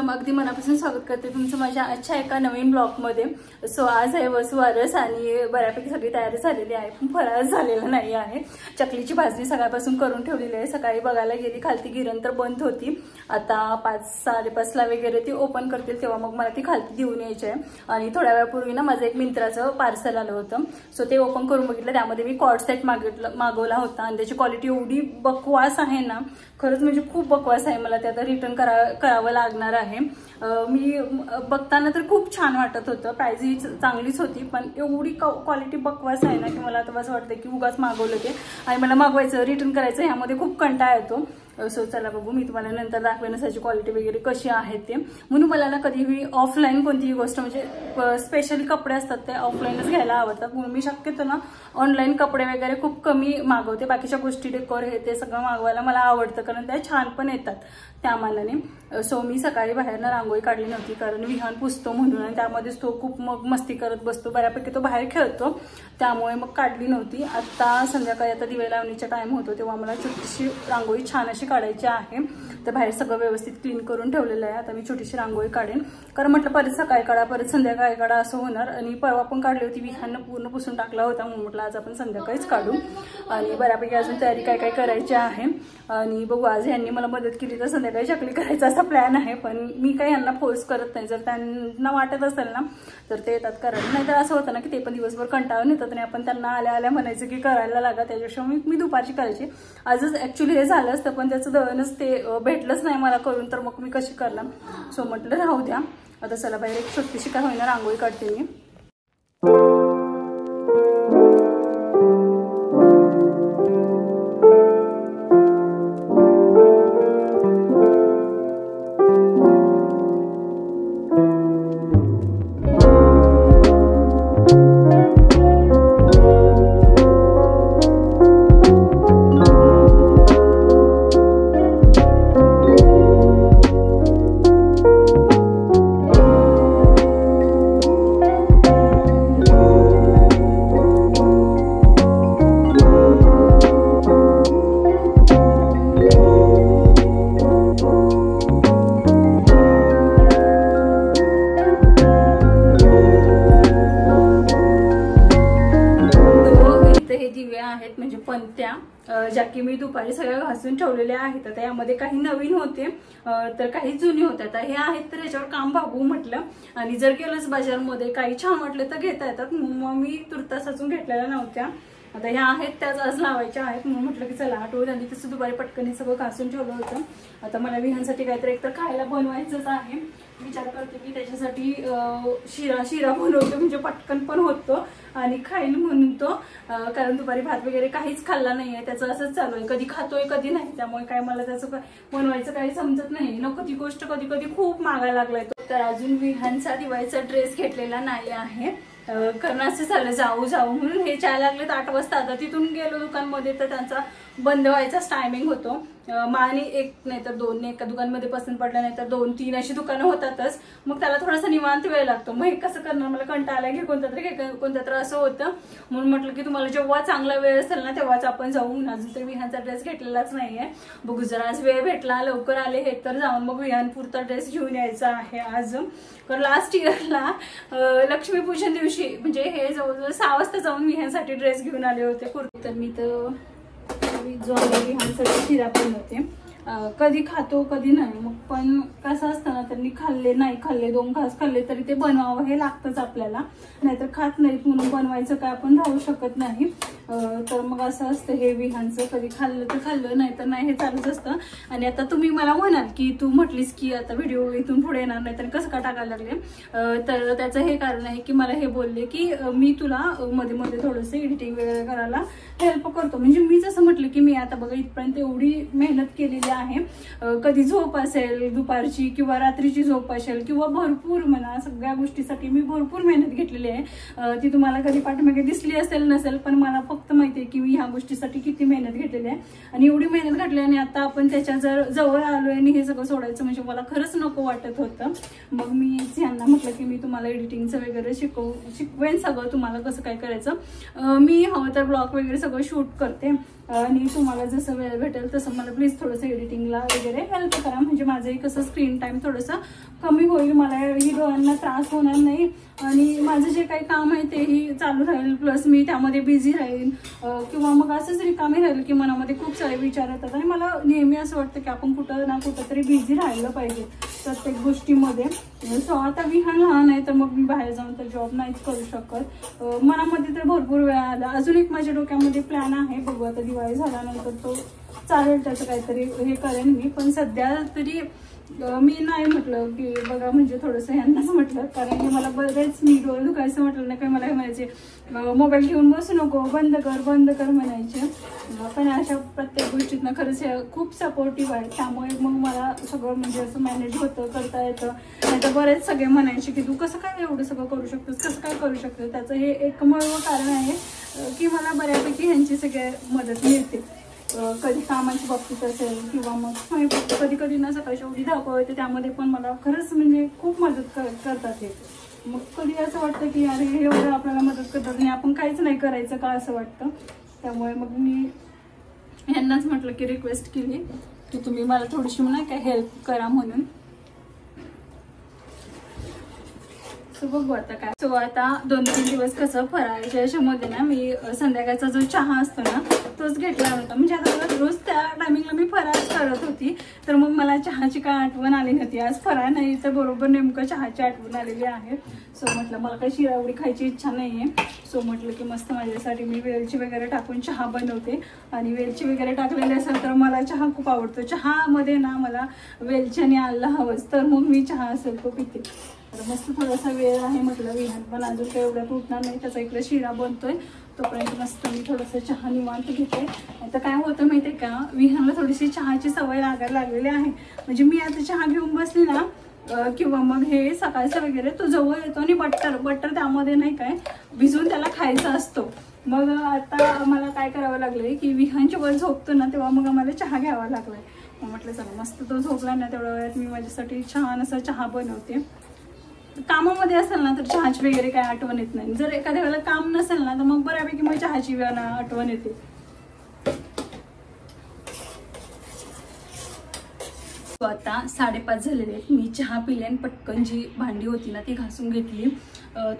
अगदी मनापासून स्वागत करते तुमचं माझ्या आजच्या एका नवीन ब्लॉगमध्ये। सो आज आहे वसुबारस आणि बऱ्यापैकी सगळी तयारी झालेली आहे, पण फराळ झालेला नाही आहे। चकलीची भाजणी सकाळपासून करून ठेवलेली आहे। सकाळी बघायला गेली खालती गिरण तर बंद होती, आता 5-5:30 ला वगैरे ती ओपन करतील तेव्हा मग मला ती खालती देऊन यायची आहे। आणि थोड्या वेळापूर्वी ना माझं एक मिंत्राचं पार्सल आलं होतं, सो ते ओपन करून बघितलं। त्यामध्ये मी कॉर्ड सेट मागवला होता आणि त्याची क्वालिटी एवढी बकवास आहे ना, खरंच म्हणजे खूप बकवास आहे। मला ते आता रिटर्न करावं लागणार आहे। मी बघताना तर खूप छान वाटत होतं, प्राइस ही चांगलीच होती, पण एवढी क्वालिटी बकवास आहे ना की मला आता असं वाटतं की उगाच मागवलं ते आणि मला मागवायचं रिटर्न करायचं ह्यामध्ये खूप कंटाळा येतो। सो चला बघू, मी तुम्हाला नंतर दाखवेन त्याची क्वालिटी वगैरे कशी आहे ते। म्हणून मला ना कधीही ऑफलाईन कोणतीही गोष्ट म्हणजे स्पेशली कपडे असतात ते ऑफलाईनच घ्यायला आवडतात, म्हणून मी शक्यतो ना ऑनलाईन कपडे वगैरे खूप कमी मागवते। बाकीच्या गोष्टी डेकोर हे ते सगळं मागवायला मला आवडतं, कारण त्या छान पण येतात त्या मानाने। सो मी सकाळी बाहेरनं रांगोळी काढली नव्हती, कारण विहान पुसतो म्हणून, आणि त्यामध्येच तो खूप मग मस्ती करत बसतो, बऱ्यापैकी तो बाहेर खेळतो, त्यामुळे मग काढली नव्हती। आता संध्याकाळी आता दिवे लावणीचा टाइम होतो तेव्हा मला छोटीशी रांगोळी छान अशी काढायची आहे। तर बाहेर सगळं व्यवस्थित क्लीन करून ठेवलेलं आहे, आता मी छोटीशी रांगोळी काढेन, कारण म्हटलं परत सकाळी काढा परत संध्याकाळी काढा असं होणार। आणि परवा पण काढली होती, विहानं पूर्ण पुसून टाकला होता, म्हणून म्हटलं आज आपण संध्याकाळीच काढू। आणि बऱ्यापैकी अजून तयारी काय काय करायची आहे आणि बघू, आज यांनी मला मदत केली तर संध्याकाळी चकली करायचा असा प्लॅन आहे, पण मी काही यांना फोर्स करत नाही। जर त्यांना वाटत असेल ना तर ते येतात करायला, नाहीतर असं होतं ना की ते पण दिवसभर कंटाळून येतात आणि आपण त्यांना आल्या आल्या म्हणायचं की करायला लागा, त्याच्यापेक्षा मी दुपारची करायची। आजच ऍक्च्युली हे झालं असतं, पण त्याचं दळणच ते भेटलंच नाही मला करून, तर मग मी कशी करणार। सो म्हटलं राहू द्या, आता चला बाहेर एक छोटीशी काय होईना रांगोळी काढते मी। म्हणजे पंत्या ज्या की मी दुपारी सगळ्या घासून ठेवलेल्या आहेत। आता यामध्ये काही नवीन होते तर काही जुने होते। आता हे आहेत तर याच्यावर काम भागवू म्हटलं, आणि जर गेलंच बाजारमध्ये काही छान वाटलं तर घेता येतात, मग मी तुर्तास अजून घेतलेल्या नव्हत्या। आता ह्या आहेत त्याच आज लावायच्या आहेत, म्हणून म्हटलं की चला आठवण आली, तसं दुपारी पटकन सगळं घासून ठेवलं होतं। आता मला विहांसाठी काहीतरी एकतर खायला बनवायचंच आहे, विचार करते की त्याच्यासाठी शिरा बनवते, म्हणजे पटकन पण होतो आणि खाईल म्हणून तो, कारण दुपारी भात वगैरे काहीच खाल्ला नाहीये, त्याचं असंच चालू आहे, कधी खातोय कधी नाही, त्यामुळे काय मला त्याचं बनवायचं काही समजत नाही। नको ती गोष्ट कधी कधी खूप मागायला लागलाय तो। तर अजून विहांचा दिवाळीचा ड्रेस घेतलेला नाही आहे, कारण असं झालं जाऊ म्हणून हे जायला लागलेत 8 वाजता। आता तिथून गेलो दुकानमध्ये तर त्यांचा बंद व्हायचाच टायमिंग होतो, आणि एक नाही तर दोन, एका दुकानमध्ये पसंत पडलं नाही तर 2-3 अशी दुकानं होतातच, मग त्याला थोडासा निवांत वेळ लागतो। मग हे कसं करणार, मला कंटाळा घे कोणता तरी असं होतं, म्हणून म्हटलं की तुम्हाला जेव्हा चांगला वेळ असेल ना तेव्हाच आपण जाऊ। अजून तर विहानचा ड्रेस घेतलेलाच नाहीये, बघू जर आज वेळ भेटला लवकर आले हे तर जाऊन मग विहानपुरता ड्रेस घेऊन यायचा आहे आज। कारण लास्ट इयरला लक्ष्मीपूजन दिवशी म्हणजे हे जवळजवळ 6 वाजता जाऊन विहानसाठी ड्रेस घेऊन आले होते कुर्ती। तर मी तर विहानसाठी शिरा पण होते, कधी खातो कधी नाही, मग पण कसं असतं ना, त्यांनी नाही खाल्ले 2 घास खाल्ले तरी ते बनवावं हे लागतंच आपल्याला, नाहीतर खात नाहीत म्हणून बनवायचं काय आपण राहू शकत नाही। तर मग असं असतं हे विहानचं, कधी खाल्लं तर खाल्लं, नाही तर नाही, हे चालूच असतं। आणि आता तुम्ही मला म्हणाल की तू म्हटलीस की आता व्हिडिओ इथून पुढे येणार नाही तर कसं का टाकायला लागले, तर त्याचं हे कारण आहे की मला हे बोलले की मी तुला मध्ये मध्ये थोडंसं एडिटिंग वगैरे करायला हेल्प करतो। म्हणजे मी जसं म्हटलं की मी आता बघा इथपर्यंत एवढी मेहनत केलेली आहे, कधी झोप असेल दुपारची किंवा रात्रीची झोप असेल किंवा भरपूर म्हणा सगळ्या गोष्टीसाठी मी भरपूर मेहनत घेतलेली आहे। ती तुम्हाला कधी पाठीमागे दिसली असेल नसेल, पण मला फक्त माहिती आहे की मी ह्या गोष्टीसाठी किती मेहनत घेतलेली आहे, आणि एवढी मेहनत घातली आणि आता आपण त्याच्या जवळ आलोय आणि हे सगळं सोडायचं म्हणजे मला खरंच नको वाटत होतं। मग मी यांना म्हटलं की मी तुम्हाला एडिटिंगचं वगैरे शिकवेन, सगळं तुम्हाला कसं काय करायचं, मी हवं तर ब्लॉग वगैरे सगळं शूट करते, आणि तुम्हाला जसं वेळ भेटेल तसं मला प्लीज थोडंसं एडिटिंगला वगैरे हेल्प करा, म्हणजे माझंही कसं स्क्रीन टाईम थोडंसं कमी होईल, मला ही डोळ्यांना त्रास होणार नाही आणि माझं जे काही काम आहे तेही चालू राहील, प्लस मी त्यामध्ये बिझी राहील किंवा मग असंच रिकामी राहील की मनामध्ये खूप सारे विचार येतात आणि मला नेहमी असं वाटतं की आपण कुठं ना कुठं तरी बिझी राहिलं पाहिजे प्रत्येक गोष्टीमध्ये. सो आता विहान लहान आहे तर मग मी बाहेर जाऊन तर जॉब नाहीच करू शकत. मनामध्ये तर भरपूर वेळा आला. अजून एक माझ्या डोक्यामध्ये प्लॅन आहे, बघू आता दिवाळी झाल्यानंतर तो चालेल त्याचं काहीतरी हे करेन मी, पण सध्या तरी मी नाही म्हटलं की बघा म्हणजे थोडंसं ह्यांनाच म्हटलं, कारण की मला बरेच मी डोळे दुखायचं म्हटलं नाही काही मला हे म्हणायचे मोबाईल घेऊन बसू नको, बंद कर म्हणायचे. पण अशा प्रत्येक गोष्टीतनं खरंच खूप सपोर्टिव्ह आहे, त्यामुळे मग मला सगळं म्हणजे असं मॅनेज होतं, करता येतं. नाही तर बरेच सगळे म्हणायचे की तू कसं काय एवढं सगळं करू शकतोस, कसं काय करू शकतोस. त्याचं हे एकमेव कारण आहे की मला बऱ्यापैकी ह्यांची सगळी मदत मिळते, कधी कामाच्या बाबतीत असेल किंवा मग कधी कधी ना सकाळची एवढी धावपळ होते त्यामध्ये पण मला खरंच म्हणजे खूप मदत करतात हे. मग कधी असं वाटतं की अरे हे एवढं आपल्याला मदत करतात आणि आपण काहीच नाही करायचं का असं वाटतं. त्यामुळे मग मी ह्यांनाच म्हटलं की रिक्वेस्ट केली की तुम्ही मला थोडीशी नाही काय हेल्प करा म्हणून. सो बघू आता काय. सो आता 2-3 दिवस कसं फराळाच्या याच्यामध्ये ना मी संध्याकाळचा जो चहा असतो ना तोच घेतला होता, म्हणजे आता रोज त्या टायमिंगला मी फराळ करत होती तर मग मला चहाची काय आठवण आली नव्हती. आज फराळ नाही तर बरोबर नेमकं चहाची आठवण आलेली आहे. सो म्हटलं मला काही शिरा एवढी खायची इच्छा नाही आहे, सो म्हटलं की मस्त माझ्यासाठी मी वेलची वगैरे टाकून चहा बनवते. आणि वेलची वगैरे टाकलेली असेल तर मला चहा खूप आवडतो, चहामध्ये ना मला वेलची आणि आलं हवंच, तर मग मी चहा असेल तो पिते. तर मस्त थोडासा वेळ आहे म्हटलं, विहान पण अजून काही एवढ्यात उठणार नाही, त्याचा इकडे शिरा बनतोय तोपर्यंत मस्त मी थोडंसं चहा निवांत घेते. आता काय होतं माहिती आहे का, विहानला थोडीशी चहाची सवय लागायला लागलेली आहे, म्हणजे मी आता चहा घेऊन बसली ना किंवा मग हे सकाळचं वगैरे तो जवळ येतो आणि बटर त्यामध्ये नाही काय भिजवून त्याला खायचा असतो. मग आता मला काय करावं लागलंय की विहानच्या वर झोपतो ना तेव्हा मग आम्हाला चहा घ्यावा लागलाय. मग म्हटलं चला मस्त तो झोपला ना तेवढ्या वेळात मी माझ्यासाठी छान असा चहा बनवते. कामामध्ये असेल ना तर चहाची वगैरे काय आठवण येत नाही, जर एखाद्या वेळेला काम नसेल ना तर मग बऱ्यापैकी मग चहाची आठवण येते. आता 5:30 झालेले आहेत, मी चहा पिले आणि पटकन जी भांडी होती ना ती घासून घेतली.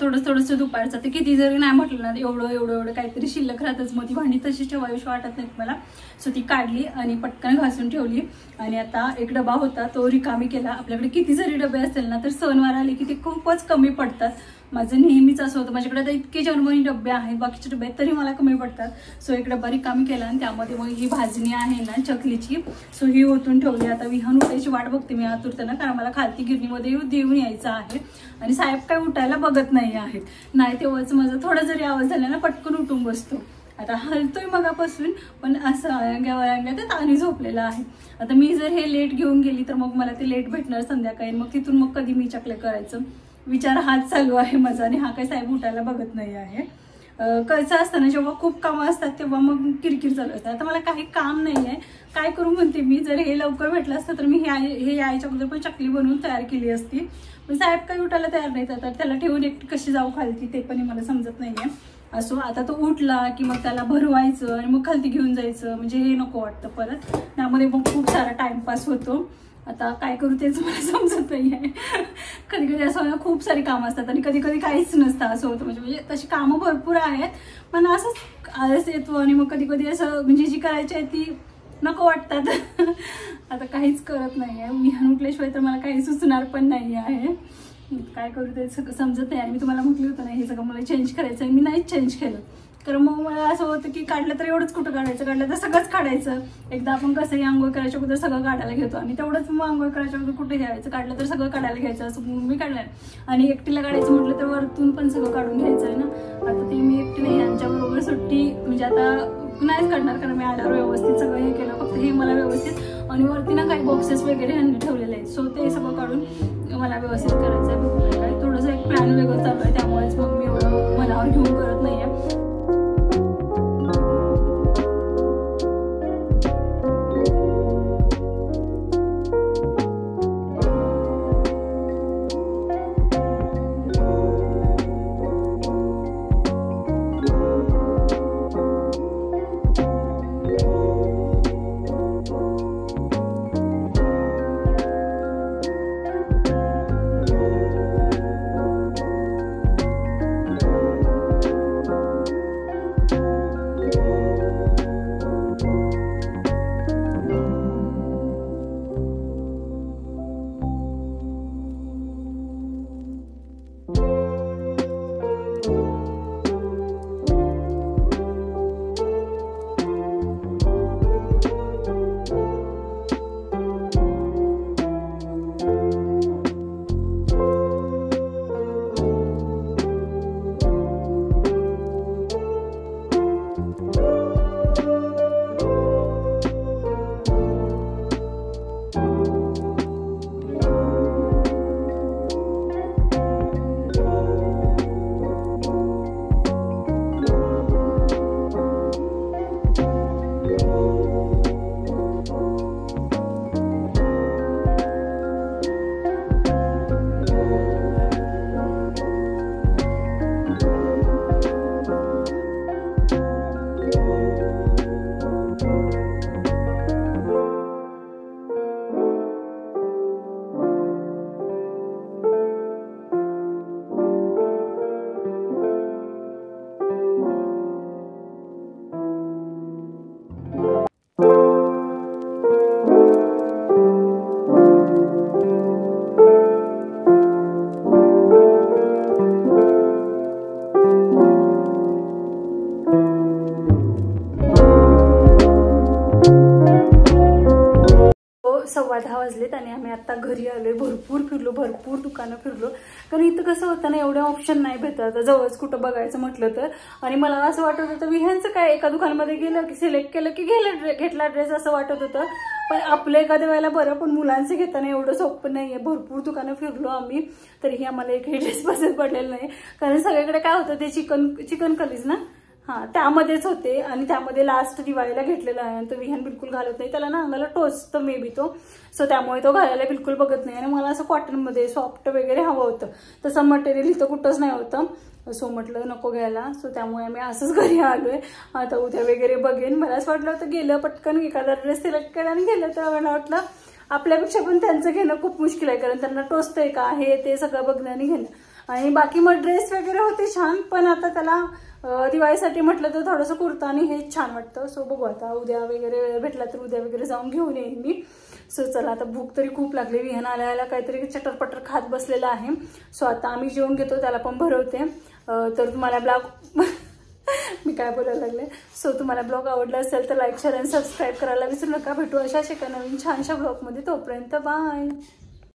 थोडंसं दुपारचं ते किती जरी नाही म्हटलं ना एवढं काहीतरी शिल्लक राहतच, मग ती भांडी तशी ठेवावीशी वाटत नाहीत मला. सो ती काढली आणि पटकन घासून ठेवली. आणि आता एक डबा होता तो रिकामी केला. आपल्याकडे किती जरी डबे असतील ना तर सणवार आले की ते खूपच कमी पडतात. माझं नेहमीच असं होतं, माझ्याकडे आता इतके जर्मनी डबे आहेत, बाकीचे डबे आहेत तरी मला कमी पडतात. सो एक डबा रिकामी केला आणि त्यामध्ये मग ही भाजणी आहे ना चकलीची, सो ही ओतून ठेवली. आता विहान उठायची वाट बघते मी आतुरतेनं, कारण मला खालती गिरणीमध्ये देऊन यायचं आहे आणि साहेब काय उठायला बघत नाही आहेत. नाही तेव्हाच माझा थोडा जरी आवाज झाला ना पटकन उठून बसतो. आता हलतोय मगापासून पण असं अंग्यात आणि झोपलेला आहे. आता मी जर हे लेट घेऊन गेली तर मग मला ते लेट भेटणार संध्याकाळी, मग तिथून मग कधी मी चकले करायचं विचार हाच चालू आहे माझा. आणि हा काही साहेब उठायला बघत नाही आहे. कसं असतं ना जेव्हा खूप कामं असतात तेव्हा मग किरकिर चालू असतात. आता मला काही काम नाही आहे, काय करू म्हणते मी, जर हे लवकर भेटलं असतं तर मी हे यायच्या अगोदर पण चकली बनवून तयार केली असती. पण साहेब काही उठायला तयार नाही, तर त्याला ठेवून एकटी कशी जाऊ खालती ते पण मला समजत नाही आहे. असो आता तो उठला की मग त्याला भरवायचं आणि मग खालती घेऊन जायचं, म्हणजे हे नको वाटतं परत. त्यामध्ये मग खूप सारा टाइमपास होतो. आता काय करू तेच मला समजत नाही आहे. कधी कधी असं खूप सारी कामं असतात आणि कधी कधी काहीच नसतं असं होतं. म्हणजे तशी कामं भरपूर आहेत पण असंच आळस येतो आणि मग कधी कधी असं म्हणजे जी करायची आहे ती नको वाटतात. आता काहीच करत नाही आहे. विहान उठल्याशिवाय तर मला काही सुचणार पण नाही आहे. काय करू ते सगळं समजत नाही. आणि मी तुम्हाला म्हटलं होतं ना हे सगळं मला चेंज करायचं आहे, मी नाहीच चेंज केलं. कारण मग मला असं होतं की काढलं तर एवढंच कुठं काढायचं, काढलं तर सगळंच काढायचं. एकदा आपण कसंही आंघोळ करायच्या अगोदर सगळं काढायला घेतो आणि तेवढंच मग आंघोळ करायच्या अगोदर कुठे घ्यायचं, काढलं तर सगळं काढायला घ्यायचं असं मी काढलं. आणि एकटीला काढायचं म्हटलं तर वरतून पण सगळं काढून घ्यायचं आहे ना. आता ते मी एकटी नाही, यांच्याबरोबर सुट्टी म्हणजे आता नाहीच काढणार कारण मी आल्यावर व्यवस्थित सगळं हे केलं. फक्त हे मला व्यवस्थित आणि वरती ना काही बॉक्सेस वगैरे ह्यांनी ठेवलेले आहेत, सो ते सगळं काढून मला व्यवस्थित करायचं आहे. बघू काय थोडंसं एक प्लॅन वेगळं चालू आहे, त्यामुळेच मग मी एवढं मनावर घेऊन करत नाही आहे. 10:15 वाजलेत आणि आम्ही आता घरी आलोय. भरपूर फिरलो, भरपूर दुकानं फिरलो, कारण इथं कसं होतं ना, एवढे ऑप्शन नाही भेटत आता जवळच कुठं बघायचं म्हटलं तर. आणि मला असं वाटत होतं विहांचं काय, एका दुकानमध्ये गेलं की सिलेक्ट केलं की घेतला ड्रेस असं वाटत होतं. पण आपलं एखाद्या वेळेला बरं, पण मुलांचं घेताना एवढं सोपं नाहीये. भरपूर दुकानं फिरलो आम्ही, तरीही आम्हाला एकही ड्रेस पसंत पडलेला नाही. कारण सगळीकडे काय होतं, ते चिकन कलीज ना, हां त्यामध्येच होते. आणि त्यामध्ये लास्ट दिवाळीला घेतलेला आहे. तो विहान बिलकुल घालत नाही, त्याला ना अंगाला टोचतं मे बी तो, सो त्यामुळे तो घालायला बिलकुल बघत नाही. आणि मला असं कॉटनमध्ये सॉफ्ट वगैरे हवं होतं, तसं मटेरियल इथं कुठंच नाही होतं. सो म्हटलं नको घ्यायला. सो त्यामुळे मी असंच घरी आलोय. आता उद्या वगैरे बघेन. मला असं वाटलं होतं गेलं पटकन एखादा ड्रेस सिलेक्ट केला आणि गेलं, तर मला वाटलं आपल्यापेक्षा पण त्यांचं घेणं खूप मुश्किल आहे, कारण त्यांना टोचतंय का हे ते सगळं बघणं आणि घेणं. आणि बाकी मग ड्रेस वगैरे होते छान, पण आता त्याला दिवाळीसाठी म्हटलं तर थोडंसं कुर्ता आणि हेच छान वाटतं. सो बघू आता उद्या वगैरे वेळ भेटला तर उद्या वगैरे जाऊन घेऊन येईन मी. सो चला, आता भूक तरी खूप लागली. विहान आल्याला काहीतरी चटरपटर खात बसलेला आहे. सो आता आम्ही जेवण घेतो, त्याला पण भरवते. तर तुम्हाला ब्लॉग मी काय बोलायला लागले. सो तुम्हाला ब्लॉग आवडला असेल तर लाईक, शेअर आणि सबस्क्राईब करायला विसरू नका. भेटू अशाच एका नवीन छानशा ब्लॉगमध्ये. तोपर्यंत बाय.